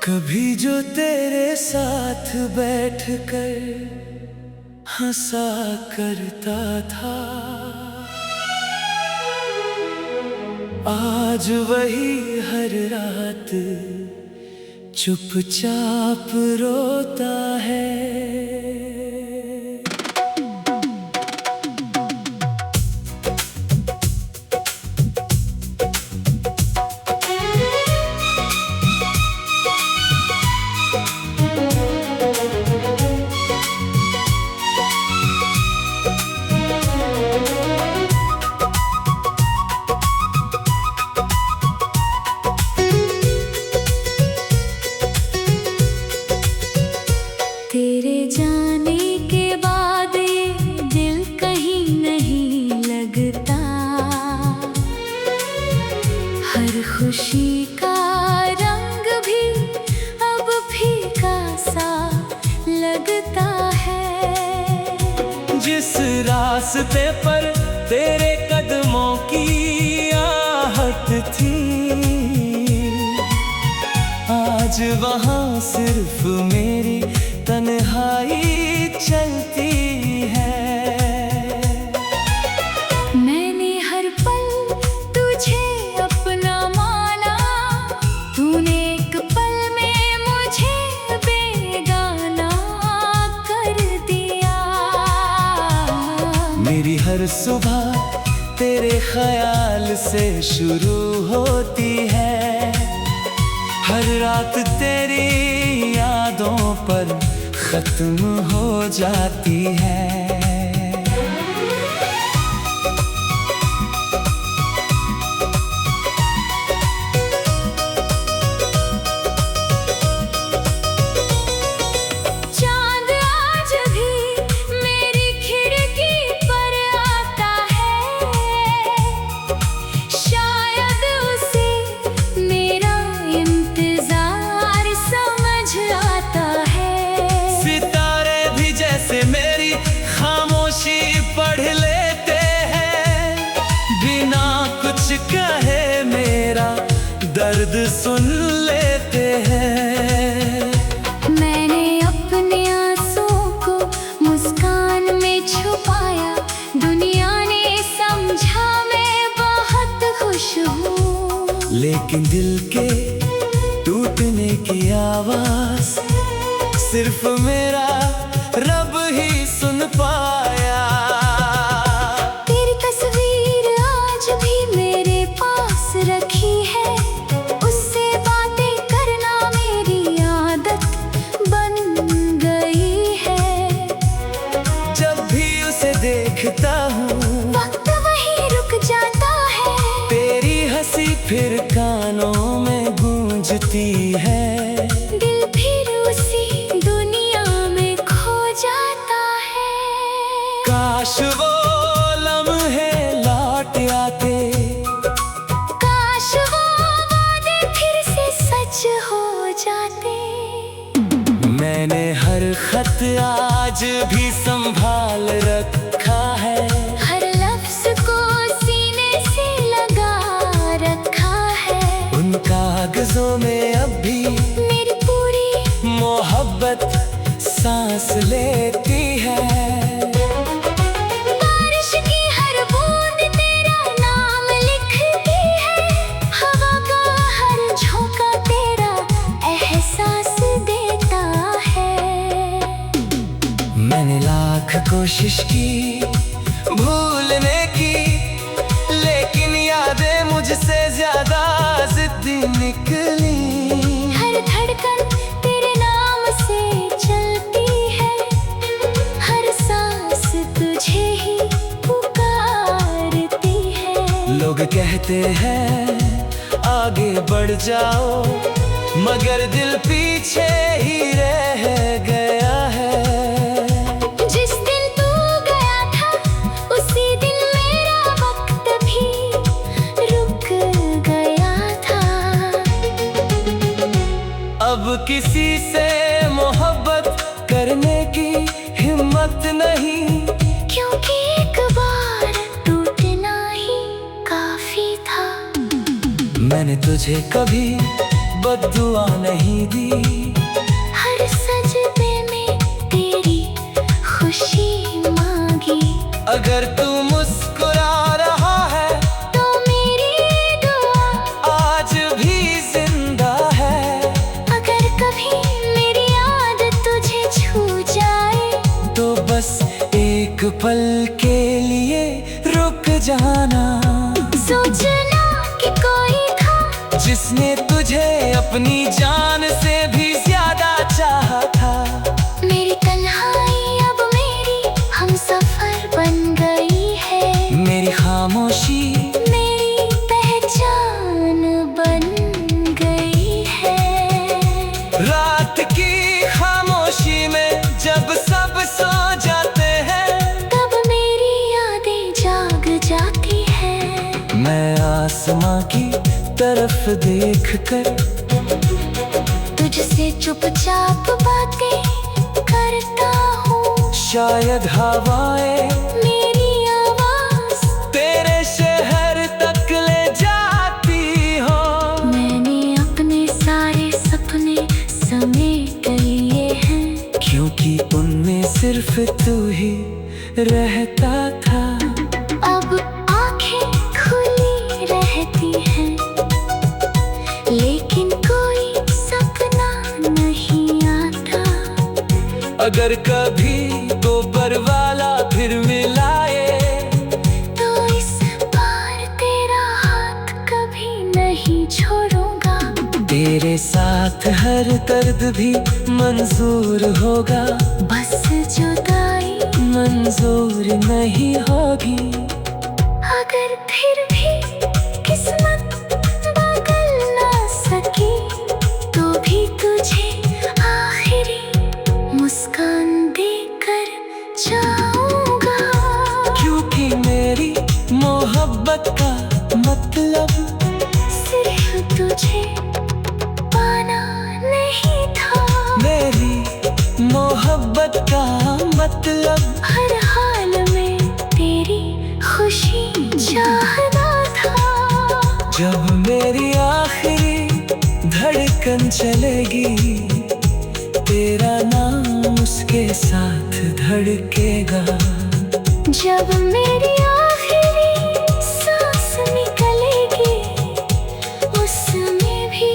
कभी जो तेरे साथ बैठकर हंसा करता था, आज वही हर रात चुपचाप रोता है। तेरे जाने के बाद ये दिल कहीं नहीं लगता, हर खुशी का रंग भी अब फीका सा लगता है। जिस रास्ते पर तेरे कदमों की आहट थी, आज वहाँ सिर्फ मेरी तन्हाई चलती है। मैंने हर पल तुझे अपना माना, तूने एक पल में मुझे बेगाना कर दिया। मेरी हर सुबह तेरे ख्याल से शुरू होती है, हर रात तेरी यादों पर खत्म हो जाती है। चांद आज भी मेरी खिड़की पर आता है, शायद उसे मेरा इंतजार समझ आता है। सितारे भी जैसे मेरी खामोशी पढ़ लेते हैं, बिना कुछ कहे मेरा दर्द सुन लेते हैं। मैंने अपने आंसुओं को मुस्कान में छुपाया, दुनिया ने समझा मैं बहुत खुश हूँ। लेकिन दिल के टूटने की आवाज सिर्फ मेरा रब ही सुन पाया। तेरी तस्वीर आज भी मेरे पास रखी है, उससे बातें करना मेरी आदत बन गई है। जब भी उसे देखता हूँ वक्त वहीं रुक जाता है, तेरी हंसी फिर कानों में गूंजती है। दिल फिर उसी दुनिया में खो जाता है। काश वो लम्हे लौट आते, काश वो वादे फिर से सच हो जाते। मैंने हर खत आज भी संभाल रखा है, हर लफ्ज को सीने से लगा रखा है। उन कागजों में अब भी मेरी पूरी मोहब्बत सांस लेती है। बारिश की हर बूंद तेरा नाम लिखती है, हवा का हर झोंका तेरा एहसास देता है। मैंने लाख कोशिश की भूलने की, लेकिन यादें मुझसे ज्यादा जिद्दी निकली। हर धड़कन तेरे नाम से चलती है, हर सांस तुझे ही पुकारती है। लोग कहते हैं आगे बढ़ जाओ, मगर दिल पीछे ही रह गया है। जिस दिन तू गया था उसी दिन मेरा वक्त भी रुक गया था। अब किसी से मोहब्बत करने की हिम्मत नहीं, क्योंकि एक बार टूटना ही काफी था। मैंने तुझे कभी बद्दुआ नहीं दी। हर सजदे में तेरी खुशी मांगी। अगर तू मुस्कुरा रहा है तो मेरी दुआ आज भी जिंदा है। अगर कभी मेरी याद तुझे छू जाए तो बस एक पल के लिए रुक जाना। सोचना कि कोई था जिसने तुझे अपनी जान से भी ज्यादा चाहा था। मेरी तन्हाई अब मेरी हमसफर बन गई है। मेरी खामोशी मेरी पहचान बन गई है। रात की खामोशी में जब सब सो जाते हैं तब मेरी यादें जाग जाती है। मैं आसमां की तरफ देखकर तुझसे चुपचाप बातें करता हूँ। शायद हवाएं मेरी आवाज तेरे शहर तक ले जाती हो। मैंने अपने सारे सपने समेट लिए हैं। क्योंकि उनमें सिर्फ तू ही रहता था। अब आंखें खुली रहती हैं लेकिन कोई सपना नहीं आता। अगर कभी गोबर वाला फिर मिलाए तो इस बार तेरा हाथ कभी नहीं छोड़ूंगा। तेरे साथ हर दर्द भी मंजूर होगा। बस जुदाई मंजूर नहीं होगी। अगर फिर भी किस्मत बदल ना सकी तो भी तुझे आखिरी मुस्कान देकर जाऊंगा। क्योंकि मेरी मोहब्बत का मतलब सिर्फ तुझे पाना नहीं था। मेरी मोहब्बत का मतलब हर हाल में तेरी खुशी चाहना था। जब मेरी आखिरी धड़कन चलेगी तेरा नाम उसके साथ धड़केगा। जब मेरी आखिरी सांस निकलेगी उसमें भी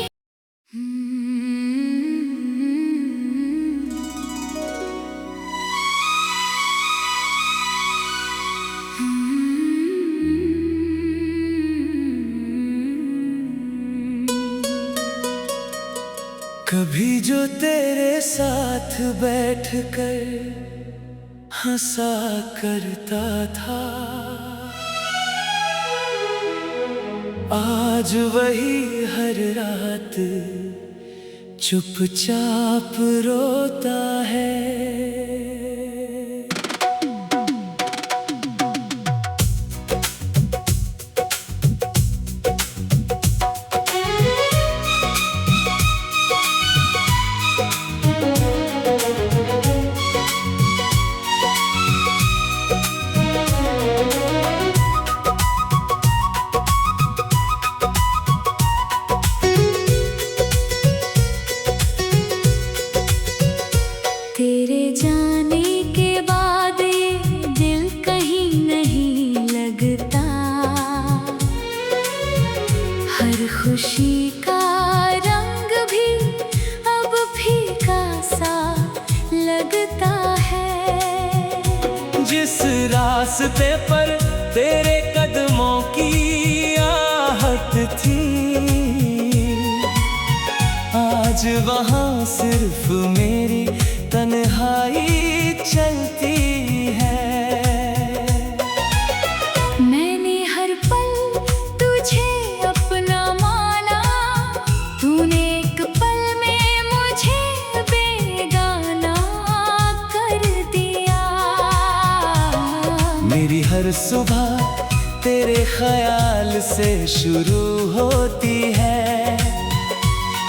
कभी जो तेरे साथ बैठकर हंसा करता था आज वही हर रात चुपचाप रोता है। तेरे जाने के बाद ये दिल कहीं नहीं लगता। हर खुशी का रंग भी अब फीका सा लगता है। जिस रास्ते पर तेरे कदमों की आहट थी आज वहाँ सिर्फ मेरी तन्हाई चलती है। मैंने हर पल तुझे अपना माना। तूने एक पल में मुझे बेगाना कर दिया। मेरी हर सुबह तेरे ख्याल से शुरू होती है।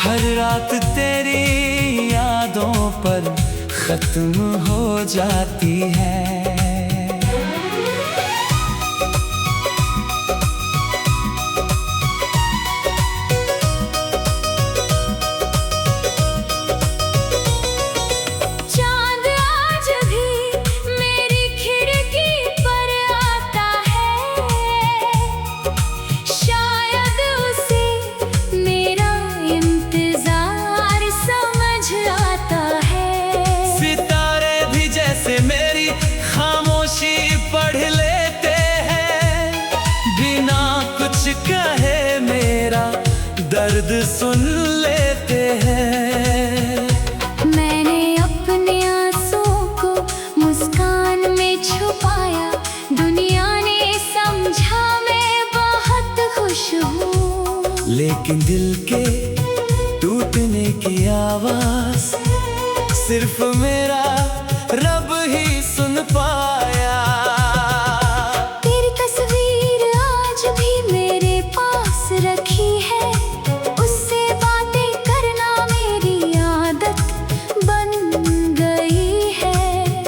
हर रात तेरी यादों पर खत्म हो जाती है। टूटने की आवाज सिर्फ मेरा रब ही सुन पाया। तेरी तस्वीर आज भी मेरे पास रखी है, उससे बातें करना मेरी आदत बन गई है।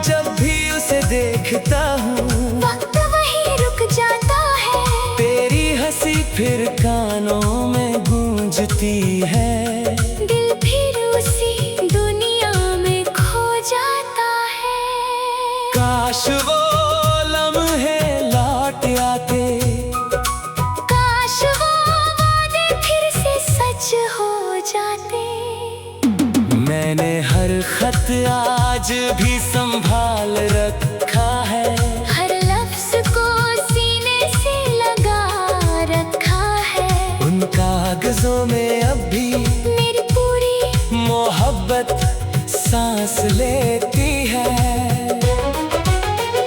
जब भी उसे देखता हूँ वक्त वहीं रुक जाता है, तेरी हंसी फिर कानों में गूंजती है। दिल फिर उसी दुनिया में खो जाता है। काश वो लम्हे लौट आते, काश वो वादे फिर से सच हो जाते। मैंने हर खत आज भी संभाल रखा है, हर लफ्ज को सीने से लगा रखा है। उन कागजों में अब भी मेरी पूरी मोहब्बत सांस लेती है।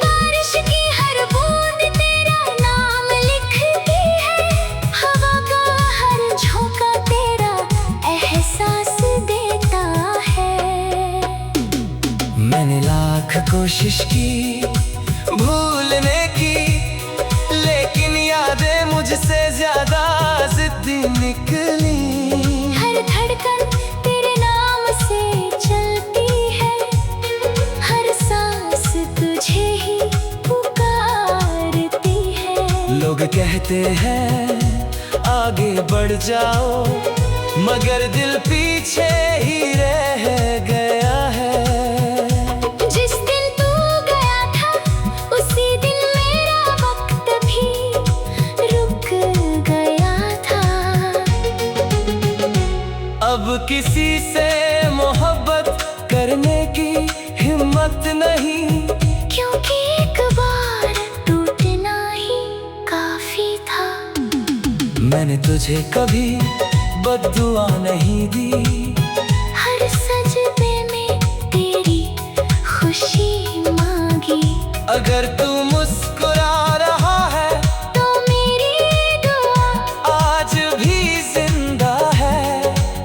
बारिश की हर बूंद तेरा नाम लिखती है, हवा का हर झोंका तेरा एहसास देता है। मैंने लाख कोशिश की भूलने की, लेकिन यादें मुझसे ज्यादा जिद्दी निकली। हर धड़कन तेरे नाम से चलती है, हर सांस तुझे ही पुकारती है। लोग कहते हैं आगे बढ़ जाओ, मगर दिल पीछे ही रह गया है। जिस दिन तू गया था उसी दिन मेरा वक्त भी रुक गया था। अब किसी से मोहब्बत करने की हिम्मत नहीं, क्योंकि एक बार टूटना ही काफी था। मैंने तुझे कभी बद्दुआ नहीं दी, हर सजदे में तेरी खुशी मांगी। अगर तू मुस्कुरा रहा है तो मेरी दुआ आज भी जिंदा है।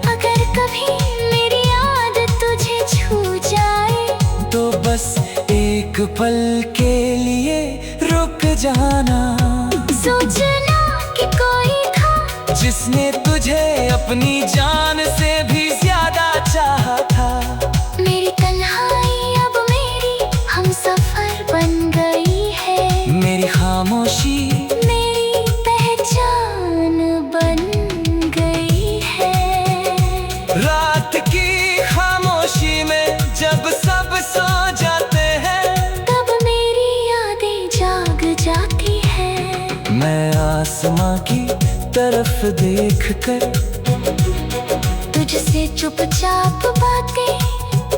अगर कभी मेरी याद तुझे छू जाए तो बस एक पल के लिए रुक जाना। सोचना कि कोई था जिसने तुझे अपनी जान से भी ज्यादा चाहा था। मेरी तन्हाई अब मेरी हमसफर बन गई है, मेरी खामोशी मेरी पहचान बन गई है। रात की खामोशी में जब सब सो जाते हैं, तब मेरी यादें जाग जाती है। मैं आसमां की तरफ देखकर तुझसे चुपचाप बातें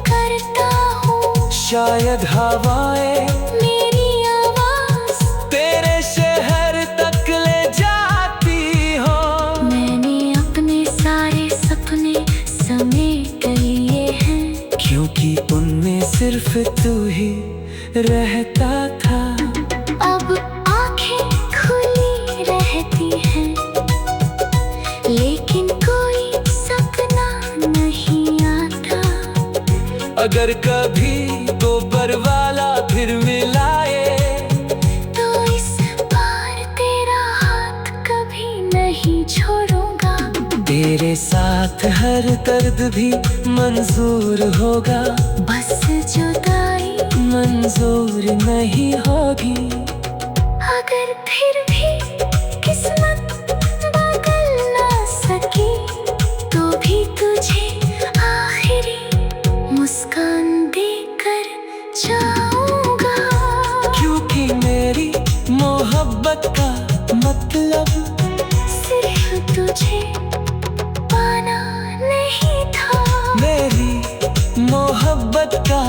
करता हूँ, शायद हवाएं मेरी आवाज तेरे शहर तक ले जाती हो। मैंने अपने सारे सपने समेट लिए हैं, क्योंकि उनमें सिर्फ तू ही रहता था। अब आंखें खुली रहती हैं, लेकिन कोई सपना नहीं आता। अगर कभी दोपहर वाला फिर मिलाए तो इस बार तेरा हाथ कभी नहीं छोड़ूंगा। तेरे साथ हर दर्द भी मंजूर होगा, बस जुदाई मंजूर नहीं होगी। अगर फिर भी किस्मत बदल ना सकी तो भी तुझे आखिरी मुस्कान देकर जाऊंगा। क्योंकि मेरी मोहब्बत का मतलब सिर्फ तुझे पाना नहीं था, मेरी मोहब्बत का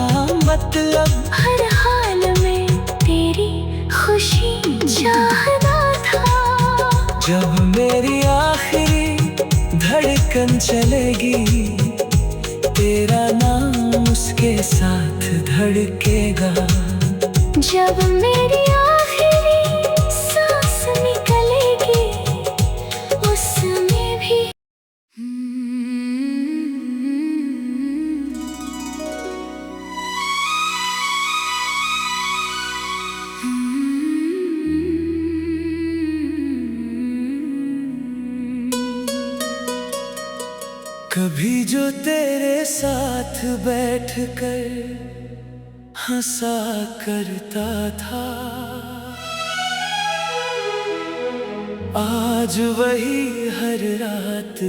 मतलब हर हाल में तेरी खुशी चाहना था। जब मेरी आखिरी धड़कन चलेगी, तेरा नाम उसके साथ धड़केगा। जब मेरी आखिरी सांस निकलेगी उसमें भी कभी जो तेरे साथ बैठ कर हंसा करता था, आज वही हर रात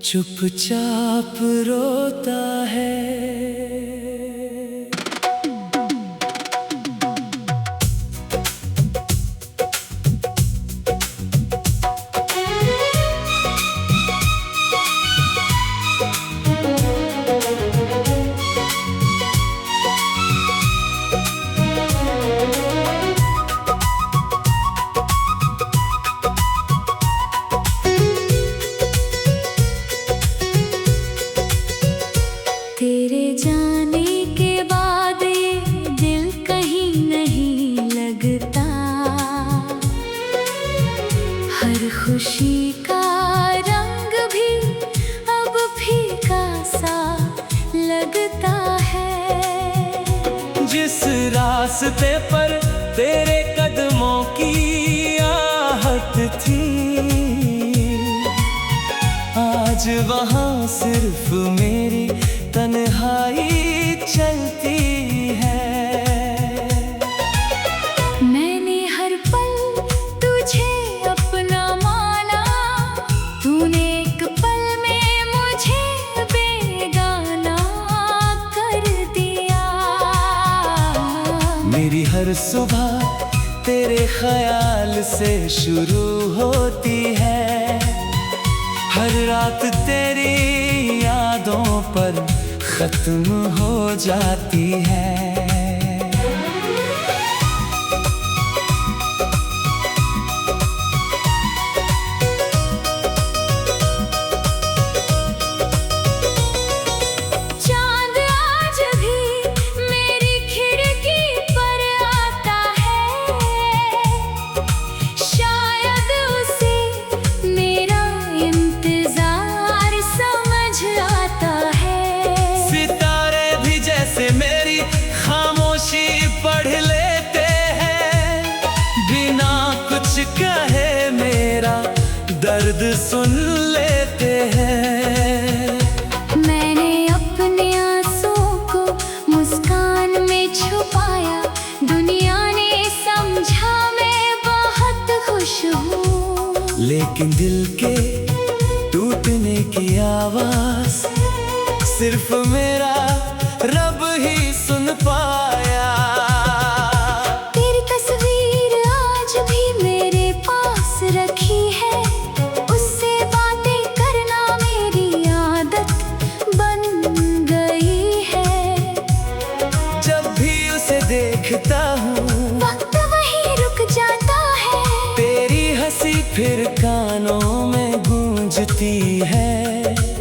चुपचाप रोता है। तेरे जाने के बाद ये दिल कहीं नहीं लगता, हर खुशी का रंग भी अब फीका सा लगता है। जिस रास्ते पर तेरे कदमों की आहट थी, आज वहाँ सिर्फ मेरी तन्हाई चलती है। मैंने हर पल तुझे अपना माना, तूने एक पल में मुझे बेगाना कर दिया। मेरी हर सुबह तेरे ख्याल से शुरू होती है, हर रात तेरी यादों पर खत्म हो जाती है। चांद आज भी मेरी खिड़की पर आता है, शायद उसे मेरा इंतजार समझ आता है। सितारे भी जैसे मेरी खामोशी पढ़ लेते हैं, बिना कुछ कहे मेरा दर्द सुन लेते हैं। मैंने अपने आंसुओं को मुस्कान में छुपाया, दुनिया ने समझा मैं बहुत खुश हूँ। लेकिन दिल के टूटने की आवाज सिर्फ मेरा रब ही सुन पाया। तेरी तस्वीर आज भी मेरे पास रखी है, उससे बातें करना मेरी आदत बन गई है। जब भी उसे देखता हूँ वक्त वहीं रुक जाता है, तेरी हंसी फिर कानों में गूंजती है।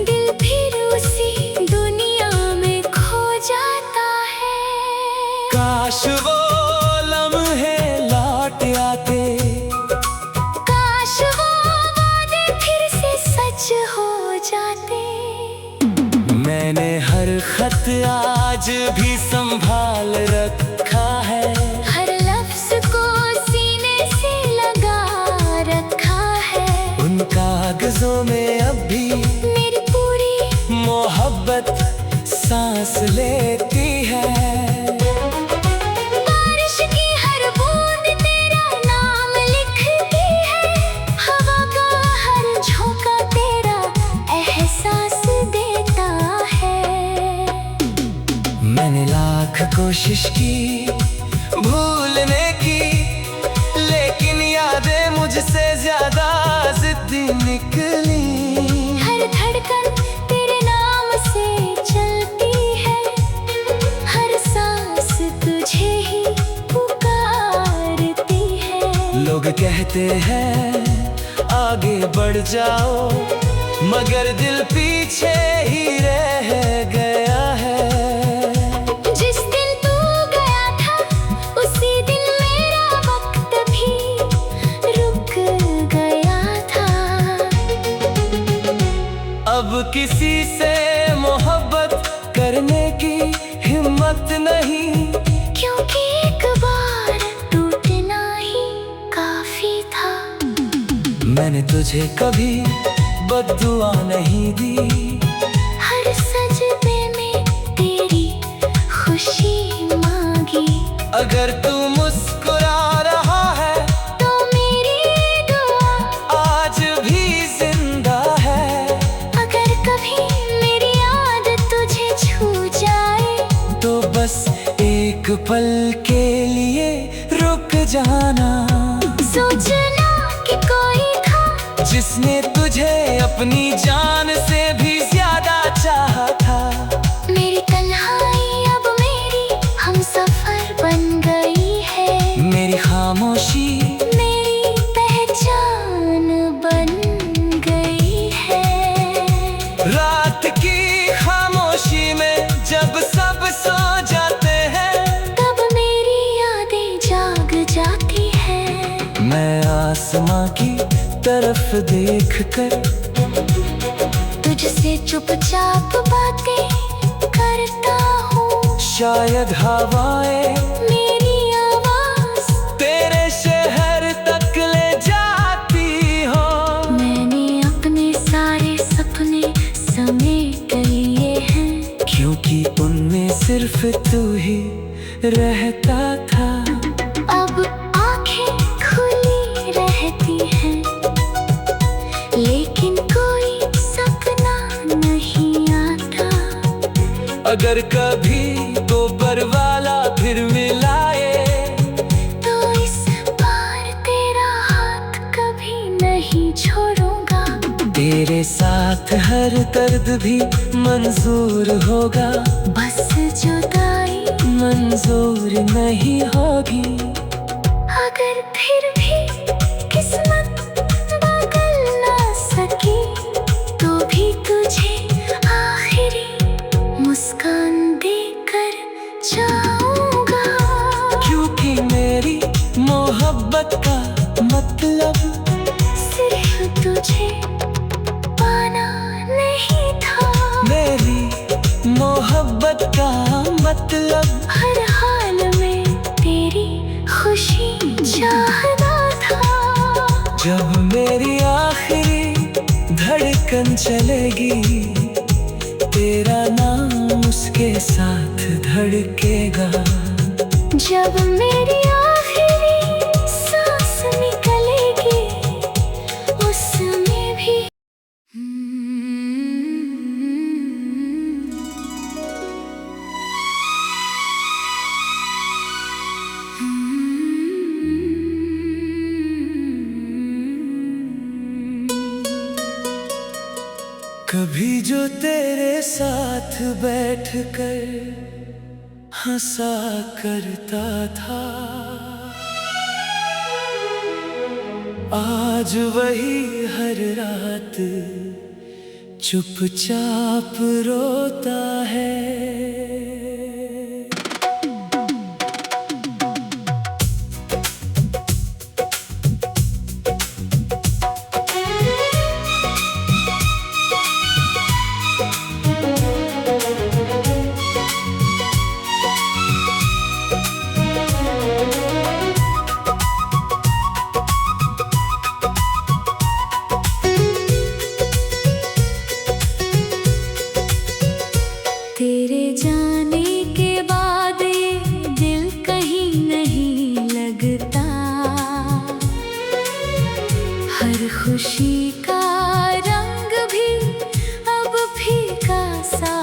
दिल फिर उसी दुनिया में खो जाता है। काश वो लम्हे लौट आते, काश वो वादे फिर से सच हो जाते। मैंने हर खत आज भी संभाल रखा है, हर लफ्ज को सीने से लगा रखा है। उन कागजों में अब भी मेरी पूरी मोहब्बत सांस लेती है। बारिश की हर बूंद तेरा नाम लिखती है, हवा का हर झोंका तेरा एहसास देता है। मैंने लाख कोशिश की भूलने की, लेकिन यादें मुझसे ज्यादा जिद्दी निकली। हर धड़कन तेरे नाम से चलती है, हर सांस तुझे ही पुकारती है। लोग कहते हैं आगे बढ़ जाओ, मगर दिल पीछे ही रह गया है। जिस दिन तू गया था उसी दिन मेरा वक्त भी रुक गया था। अब किसी से मोहब्बत करने की हिम्मत नहीं, क्योंकि एक बार टूटना ही काफी था। मैंने तुझे कभी बद्दुआ नहीं दी। हर सजदे में तेरी खुशी मांगी। अगर तू मुस्कुरा रहा है तो मेरी दुआ आज भी जिंदा है। अगर कभी मेरी याद तुझे छू जाए तो बस एक पल के लिए रुक जाना। सोचना कि कोई था जिसने तुझे अपनी जान से भी ज्यादा चाहा था। मेरी तन्हाई अब मेरी हमसफर बन गई है। मेरी खामोशी मेरी पहचान बन गई है। रात की खामोशी में जब सब सो जाते हैं तब मेरी यादें जाग जाती है। मैं आसमां की तरफ देखकर तुझसे चुपचाप बातें करता हूँ। शायद हवाएं मेरी आवाज तेरे शहर तक ले जाती हो। मैंने अपने सारे सपने समेट लिए हैं। क्योंकि उनमें सिर्फ तू ही रहता था। अब आंखें खुली रहती हैं लेकिन कोई सपना नहीं आता। अगर कभी दोपहर वाला फिर मिलाए तो इस बार तेरा हाथ कभी नहीं छोड़ूंगा। तेरे साथ हर दर्द भी मंजूर होगा। बस जुदाई मंजूर नहीं होगी। अगर फिर भी किस्मत बदल ना सकी तो भी तुझे आखिरी मुस्कान देकर जाऊंगा। क्योंकि मेरी मोहब्बत का मतलब सिर्फ तुझे पाना नहीं था। मेरी मोहब्बत का मतलब हर हाल में तेरी खुशी चाहना था। जब मेरी आखिरी धड़कन चलेगी तेरा नाम उसके साथ धड़केगा। जब मेरी आखिरी सांस निकलेगी उसमें भी कभी जो तेरे साथ बैठकर हंसा करता था आज वही हर रात चुपचाप रोता है। तेरे जाने के बाद ये दिल कहीं नहीं लगता। हर खुशी का रंग भी अब फीका सा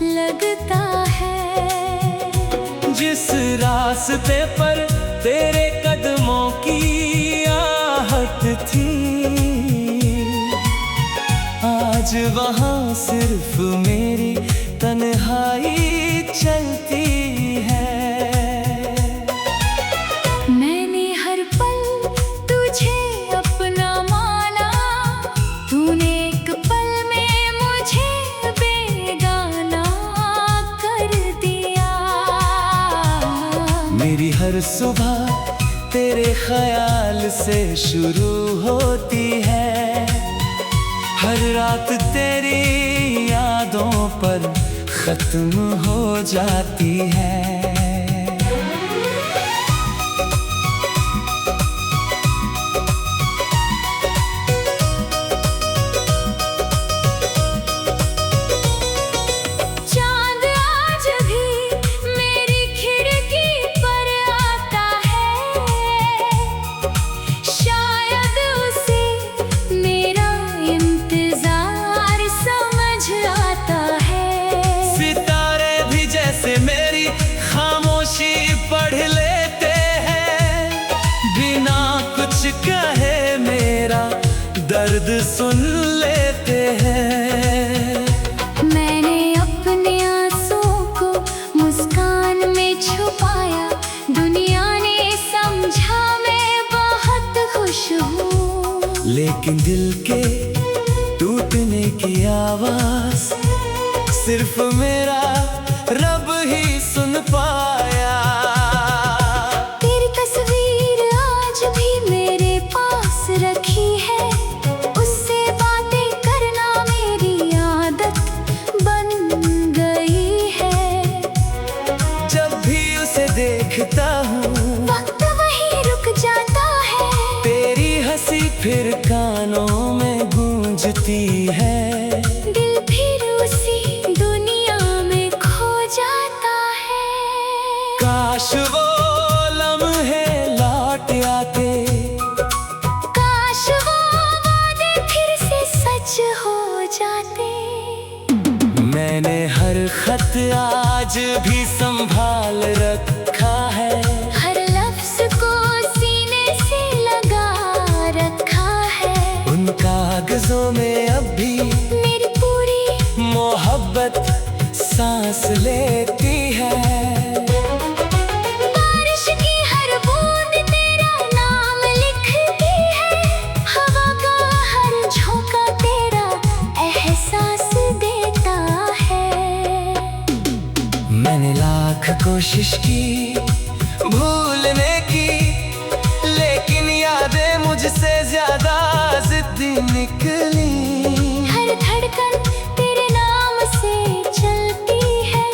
लगता है। जिस रास्ते पर तेरे कदमों की आहट थी आज वहाँ सिर्फ मेरी तन्हाई चलती है। मैंने हर पल तुझे अपना माना। तूने एक पल में मुझे बेगाना कर दिया। मेरी हर सुबह तेरे ख्याल से शुरू होती है। हर रात तेरी यादों पर खत्म हो जाती है। लेकिन दिल के टूटने की आवाज सिर्फ मेरा रब ही सुन पाया। तेरी तस्वीर आज भी मेरे पास रखी है, उससे बातें करना मेरी आदत बन गई है। जब भी उसे देखता हूँ वक्त वहीं रुक जाता है, तेरी हंसी फिर कानों में गूंजती है। दिल फिर उसी दुनिया में खो जाता है। काश वो लम्हे लौट आते, काश वो वादे फिर से सच हो जाते। मैंने हर खत आज भी संभाल रखा है, हर लफ्ज को सीने से लगा रखा है। उन कागजों में अब भी मेरी पूरी मोहब्बत सांस लेती है। बारिश की हर बूंद तेरा नाम लिखती है, हवा का हर झोंका तेरा एहसास देता है। मैंने लाख कोशिश की भूलने की, लेकिन यादें मुझसे ज्यादा जिद्दी निकली। हर धड़कन तेरे नाम से चलती है,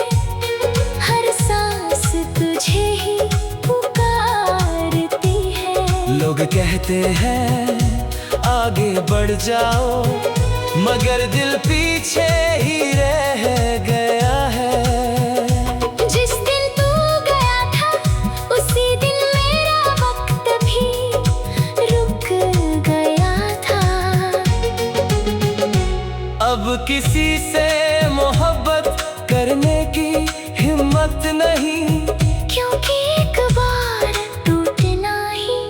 हर सांस तुझे ही पुकारती है। लोग कहते हैं आगे बढ़ जाओ, मगर दिल पीछे ही रह गया है। जिस दिन तू गया था उसी दिन मेरा वक्त भी रुक गया था। अब किसी से मोहब्बत करने की हिम्मत नहीं, क्योंकि एक बार टूटना ही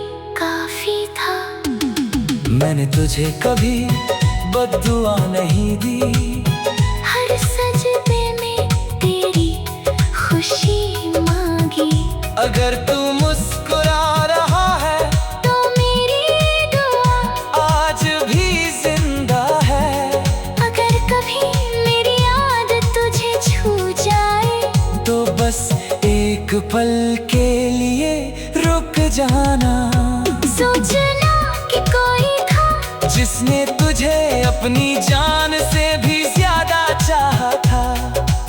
काफी था। मैंने तुझे कभी बद्दुआ नहीं दी, हर सजदे में तेरी खुशी मांगी। अगर तू मुस्कुरा रहा है तो मेरी दुआ आज भी जिंदा है। अगर कभी मेरी याद तुझे छू जाए तो बस एक पल के लिए रुक जाना। सोचना कि कोई था जिसने तुझे अपनी जान से भी ज्यादा चाहा था।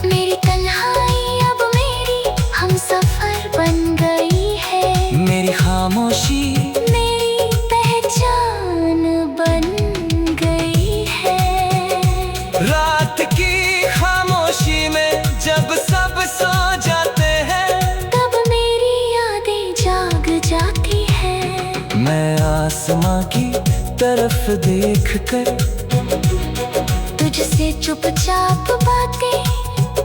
मेरी तन्हाई अब मेरी हमसफर बन गई है, मेरी खामोशी मेरी पहचान बन गई है। रात की खामोशी में जब सब सो जाते हैं, तब मेरी यादें जाग जाती है। मैं आसमां की तरफ देखकर तुझसे चुपचाप बातें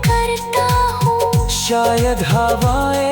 करता हूँ। शायद हवाएं